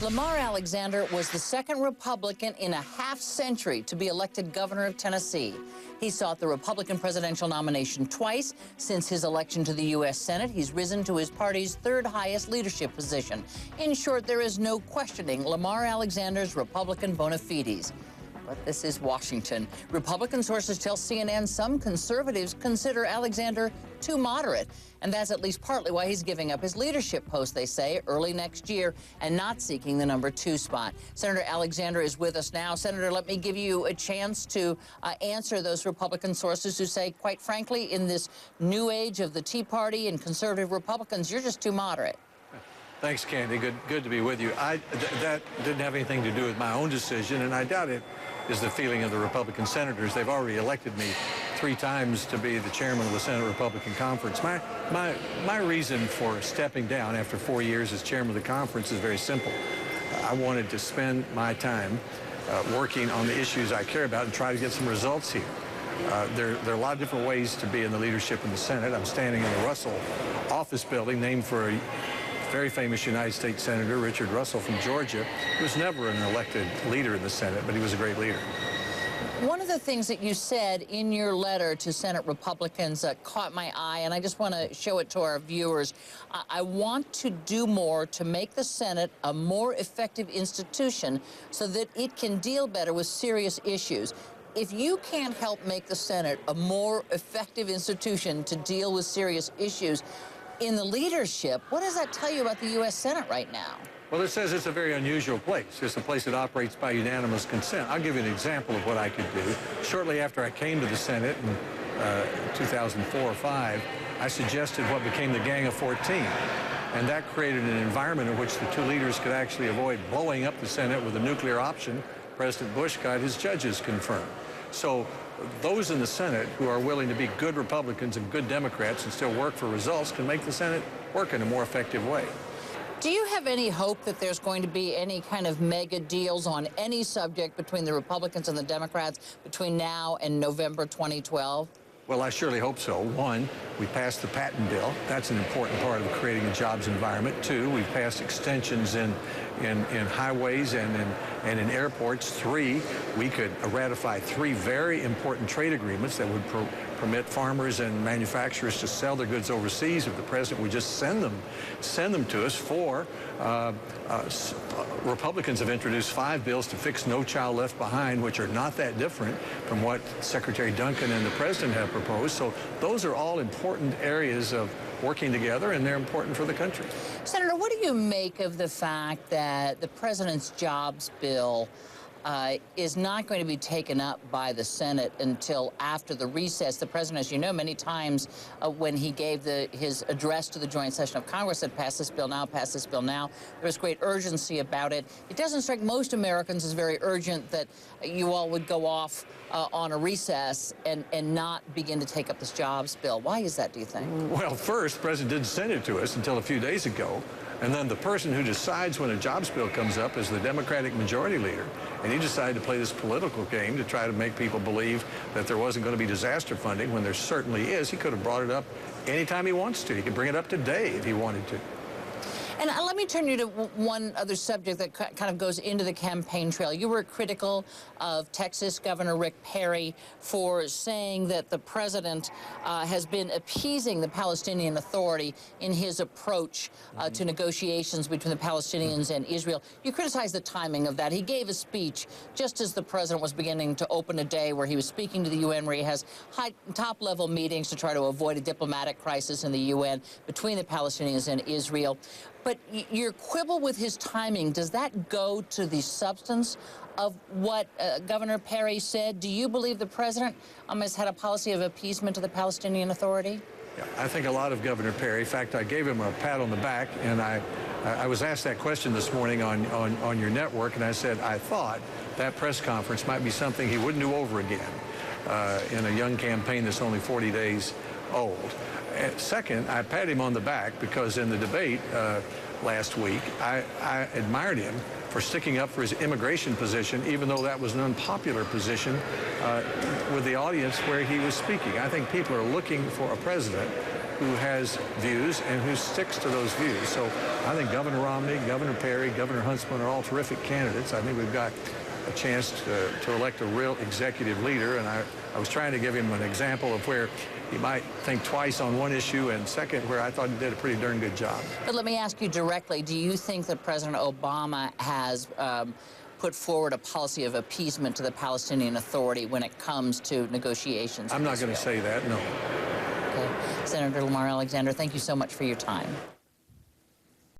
Lamar Alexander was the second Republican in a half-century to be elected governor of Tennessee. He sought the Republican presidential nomination twice. Since his election to the U.S. Senate, he's risen to his party's third highest leadership position. In short, there is no questioning Lamar Alexander's Republican bona fides. But this is Washington. Republican sources tell CNN some conservatives consider Alexander too moderate. And that's at least partly why he's giving up his leadership post, they say, early next year and not seeking the #2 spot. Senator Alexander is with us now. Senator, let me give you a chance to answer those Republican sources who say, quite frankly, in this new age of the Tea Party and conservative Republicans, you're just too moderate. Thanks, Candy. Good to be with you. That didn't have anything to do with my own decision, and I doubt it is the feeling of the Republican senators. They've already elected me 3 times to be the chairman of the Senate Republican Conference. My reason for stepping down after 4 years as chairman of the conference is very simple. I wanted to spend my time working on the issues I care about and try to get some results here. There are a lot of different ways to be in the leadership in the Senate. I'm standing in the Russell office building, named for a very famous United States Senator, Richard Russell from Georgia. He was never an elected leader in the Senate, but he was a great leader. One of the things that you said in your letter to Senate Republicans caught my eye, and I just want to show it to our viewers. I want to do more to make the Senate a more effective institution so that it can deal better with serious issues. If you can't help make the Senate a more effective institution to deal with serious issues in the leadership, what does that tell you about the U.S. Senate right now? Well, it says it's a very unusual place. It's a place that operates by unanimous consent. I'll give you an example of what I could do. Shortly after I came to the Senate in 2004 or 5, I suggested what became the Gang of 14. And that created an environment in which the 2 leaders could actually avoid blowing up the Senate with a nuclear option. President Bush got his judges confirmed. So those in the Senate who are willing to be good Republicans and good Democrats and still work for results can make the Senate work in a more effective way. Do you have any hope that there's going to be any kind of mega deals on any subject between the Republicans and the Democrats between now and November 2012? Well, I surely hope so. 1, we passed the patent bill. That's an important part of creating a jobs environment. 2, we've passed extensions in highways and in airports. 3, we could ratify 3 very important trade agreements that would permit farmers and manufacturers to sell their goods overseas if the president would just send them to us. 4, Republicans have introduced 5 bills to fix No Child Left Behind, which are not that different from what Secretary Duncan and the president have proposed. So those are all important areas of working together, and they're important for the country. Senator, what do you make of the fact that the president's jobs bill is not going to be taken up by the Senate until after the recess? The president, as you know, many times when he gave his address to the joint session of Congress said, pass this bill now, pass this bill now. There was great urgency about it. It doesn't strike most Americans as very urgent that you all would go off on a recess and not begin to take up this jobs bill. Why is that, do you think? Well, first, the president didn't send it to us until a few days ago. And then the person who decides when a jobs bill comes up is the Democratic majority leader. And he decided to play this political game to try to make people believe that there wasn't going to be disaster funding when there certainly is. He could have brought it up anytime he wants to. He could bring it up today if he wanted to. And let me turn you to one other subject that kind of goes into the campaign trail. You were critical of Texas Governor Rick Perry for saying that the president has been appeasing the Palestinian Authority in his approach to negotiations between the Palestinians and Israel. You criticized the timing of that. He gave a speech just as the president was beginning to open a day where he was speaking to the UN, where he has top-level meetings to try to avoid a diplomatic crisis in the UN between the Palestinians and Israel. But your quibble with his timing, does that go to the substance of what Governor Perry said? Do you believe the president has had a policy of appeasement to the Palestinian Authority? Yeah, I think a lot of Governor Perry. In fact, I gave him a pat on the back, and I was asked that question this morning on your network, and I said I thought that press conference might be something he wouldn't do over again in a young campaign that's only 40 days old. Second, I pat him on the back because in the debate last week, I admired him for sticking up for his immigration position, even though that was an unpopular position with the audience where he was speaking. I think people are looking for a president who has views and who sticks to those views. So I think Governor Romney, Governor Perry, Governor Huntsman are all terrific candidates. I think we've got a chance to elect a real executive leader, and I was trying to give him an example of where he might think twice on one issue, and second, where I thought he did a pretty darn good job. But let me ask you directly, do you think that President Obama has put forward a policy of appeasement to the Palestinian Authority when it comes to negotiations? I'm not going to say that, no. Okay. Senator Lamar Alexander, thank you so much for your time.